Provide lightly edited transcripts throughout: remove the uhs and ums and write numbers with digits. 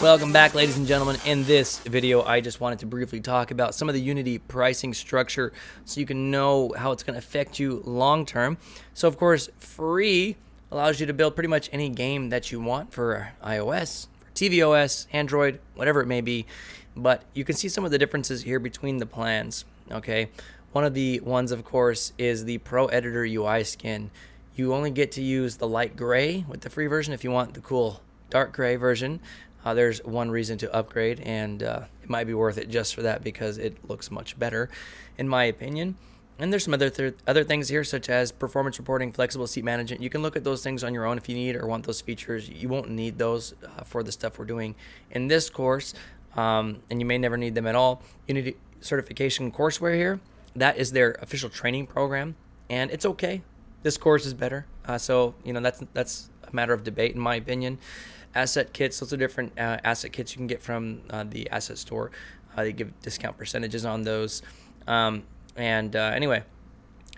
Welcome back, ladies and gentlemen. In this video, I just wanted to briefly talk about some of the Unity pricing structure so you can know how it's going to affect you long term. So, of course, free allows you to build pretty much any game that you want for iOS, for tvOS, Android, whatever it may be. But you can see some of the differences here between the plans, okay? One of the ones, of course, is the Pro Editor UI skin. You only get to use the light gray with the free version. If you want the cool dark gray version, there's one reason to upgrade, and it might be worth it just for that because it looks much better, in my opinion. And there's some other things here, such as performance reporting, flexible seat management. You can look at those things on your own if you need or want those features. You won't need those for the stuff we're doing in this course, and you may never need them at all. Unity certification courseware here, that is their official training program, and it's okay. This course is better, so you know that's a matter of debate, in my opinion. Asset kits, those are different asset kits you can get from the asset store. They give discount percentages on those. Anyway,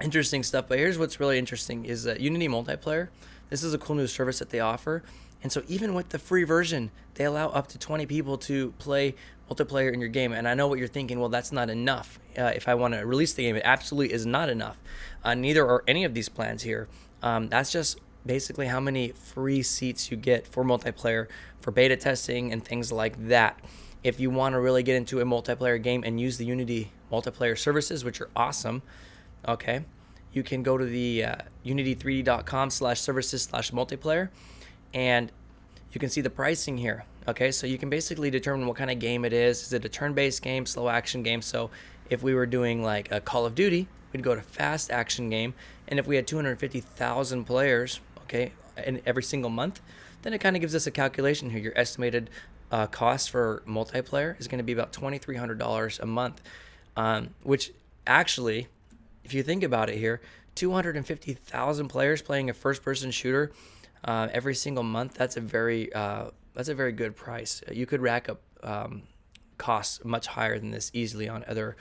interesting stuff. But here's what's really interesting is that Unity Multiplayer, this is a cool new service that they offer. And so even with the free version, they allow up to 20 people to play multiplayer in your game. And I know what you're thinking, well, that's not enough. If I want to release the game, it absolutely is not enough. Neither are any of these plans here. That's just basically how many free seats you get for multiplayer, for beta testing and things like that. If you want to really get into a multiplayer game and use the Unity multiplayer services, which are awesome, okay, you can go to the unity3d.com/services/multiplayer, and you can see the pricing here. Okay, so you can basically determine what kind of game it is. Is it a turn-based game, slow action game? So if we were doing like a Call of Duty, we'd go to fast action game, and if we had 250,000 players, okay, in every single month, then it kind of gives us a calculation here. Your estimated cost for multiplayer is going to be about $2,300 a month, which actually, if you think about it here, 250,000 players playing a first-person shooter every single month, that's a very good price. You could rack up costs much higher than this easily on other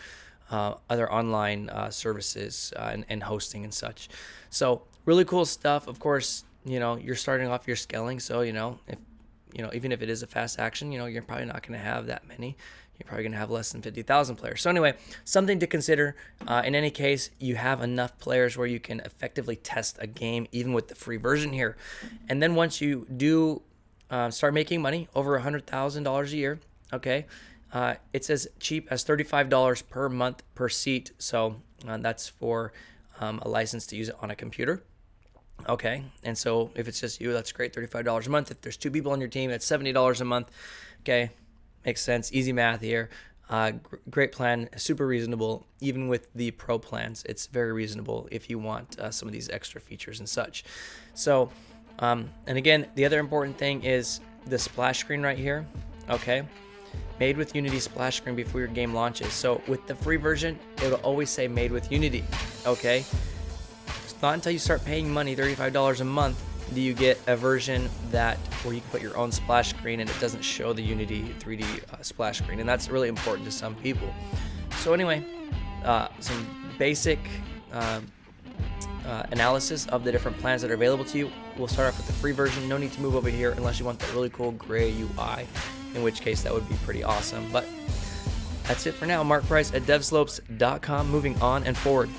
online services and hosting and such. So really cool stuff. Of course, you know, you're starting off your scaling, so even if it is a fast action, you're probably not going to have that many. You're probably going to have less than 50,000 players. So anyway, something to consider. In any case, you have enough players where you can effectively test a game, even with the free version here. And then once you do start making money, over $100,000 a year, okay, it's as cheap as $35 per month per seat. So that's for a license to use it on a computer. Okay, and so if it's just you, that's great, $35 a month. If there's two people on your team, that's $70 a month. Okay, makes sense. Easy math here. Great plan, super reasonable. Even with the pro plans, it's very reasonable if you want some of these extra features and such. So, and again, the other important thing is the splash screen right here. Okay, made with Unity splash screen before your game launches. So with the free version, it'll always say made with Unity. Okay, it's not until you start paying money, $35 a month, do you get a version where you can put your own splash screen and it doesn't show the Unity 3D splash screen, and that's really important to some people. So anyway, some basic analysis of the different plans that are available to you. We'll start off with the free version. No need to move over here unless you want that really cool gray UI, in which case that would be pretty awesome. But that's it for now. Mark Price at devslopes.com. Moving on and forward.